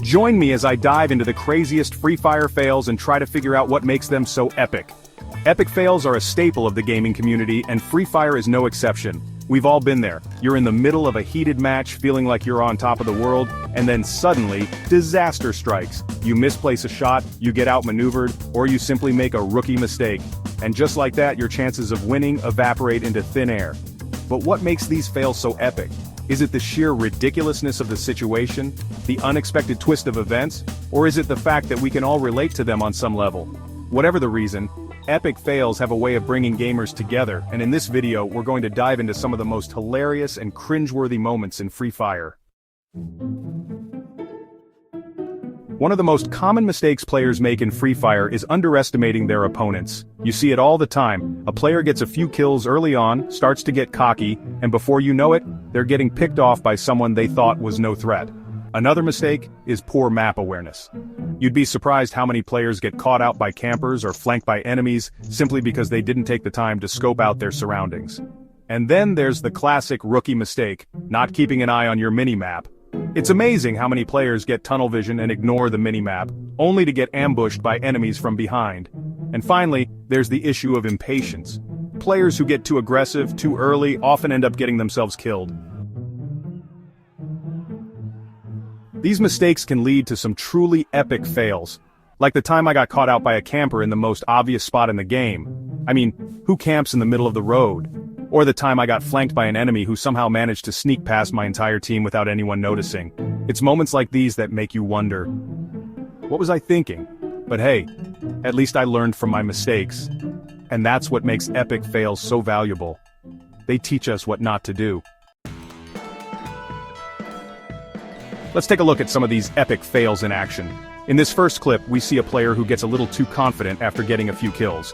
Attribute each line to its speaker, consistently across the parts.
Speaker 1: Join me as I dive into the craziest Free Fire fails and try to figure out what makes them so epic. Epic fails are a staple of the gaming community, and Free Fire is no exception. We've all been there. You're in the middle of a heated match, feeling like you're on top of the world, and then suddenly, disaster strikes. You misplace a shot, you get outmaneuvered, or you simply make a rookie mistake. And just like that, your chances of winning evaporate into thin air. But what makes these fails so epic? Is it the sheer ridiculousness of the situation, the unexpected twist of events, or is it the fact that we can all relate to them on some level? Whatever the reason, epic fails have a way of bringing gamers together, and in this video we're going to dive into some of the most hilarious and cringeworthy moments in Free Fire. One of the most common mistakes players make in Free Fire is underestimating their opponents. You see it all the time. A player gets a few kills early on, starts to get cocky, and before you know it, they're getting picked off by someone they thought was no threat. Another mistake is poor map awareness. You'd be surprised how many players get caught out by campers or flanked by enemies simply because they didn't take the time to scope out their surroundings. And then there's the classic rookie mistake, not keeping an eye on your mini-map. It's amazing how many players get tunnel vision and ignore the mini-map, only to get ambushed by enemies from behind. And finally, there's the issue of impatience. Players who get too aggressive, too early, often end up getting themselves killed. These mistakes can lead to some truly epic fails. Like the time I got caught out by a camper in the most obvious spot in the game. I mean, who camps in the middle of the road? Or the time I got flanked by an enemy who somehow managed to sneak past my entire team without anyone noticing. It's moments like these that make you wonder, what was I thinking? But hey, at least I learned from my mistakes. And that's what makes epic fails so valuable. They teach us what not to do. Let's take a look at some of these epic fails in action. In this first clip, we see a player who gets a little too confident after getting a few kills.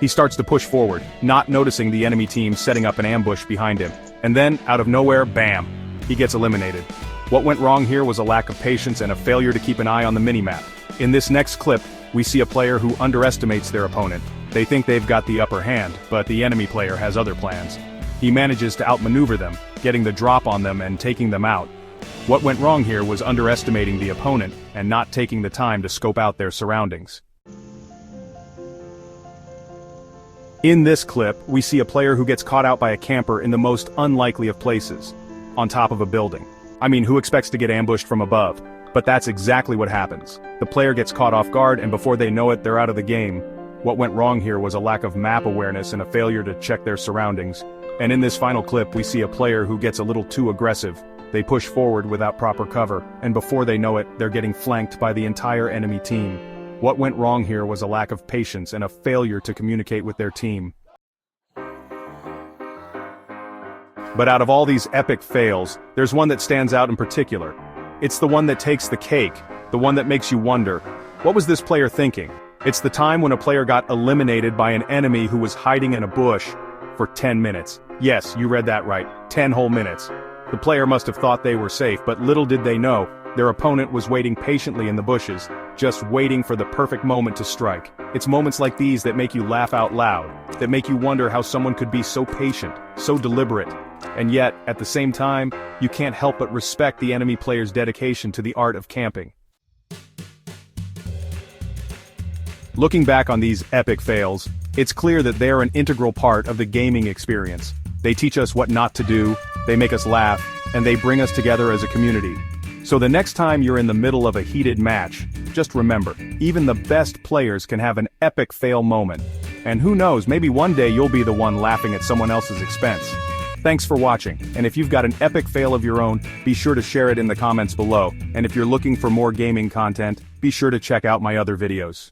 Speaker 1: He starts to push forward, not noticing the enemy team setting up an ambush behind him. And then, out of nowhere, bam! He gets eliminated. What went wrong here was a lack of patience and a failure to keep an eye on the minimap. In this next clip, we see a player who underestimates their opponent. They think they've got the upper hand, but the enemy player has other plans. He manages to outmaneuver them, getting the drop on them and taking them out. What went wrong here was underestimating the opponent and not taking the time to scope out their surroundings. In this clip, we see a player who gets caught out by a camper in the most unlikely of places, on top of a building. I mean, who expects to get ambushed from above? But that's exactly what happens. The player gets caught off guard, and before they know it, they're out of the game. What went wrong here was a lack of map awareness and a failure to check their surroundings. And in this final clip, we see a player who gets a little too aggressive. They push forward without proper cover, and before they know it, they're getting flanked by the entire enemy team. What went wrong here was a lack of patience and a failure to communicate with their team. But out of all these epic fails, there's one that stands out in particular. It's the one that takes the cake, the one that makes you wonder, what was this player thinking? It's the time when a player got eliminated by an enemy who was hiding in a bush for 10 minutes. Yes, you read that right, 10 whole minutes. The player must have thought they were safe, but little did they know, their opponent was waiting patiently in the bushes, just waiting for the perfect moment to strike. It's moments like these that make you laugh out loud, that make you wonder how someone could be so patient, so deliberate. And yet, at the same time, you can't help but respect the enemy player's dedication to the art of camping. Looking back on these epic fails, it's clear that they are an integral part of the gaming experience. They teach us what not to do, they make us laugh, and they bring us together as a community. So the next time you're in the middle of a heated match, just remember, even the best players can have an epic fail moment. And who knows, maybe one day you'll be the one laughing at someone else's expense. Thanks for watching, and if you've got an epic fail of your own, be sure to share it in the comments below, and if you're looking for more gaming content, be sure to check out my other videos.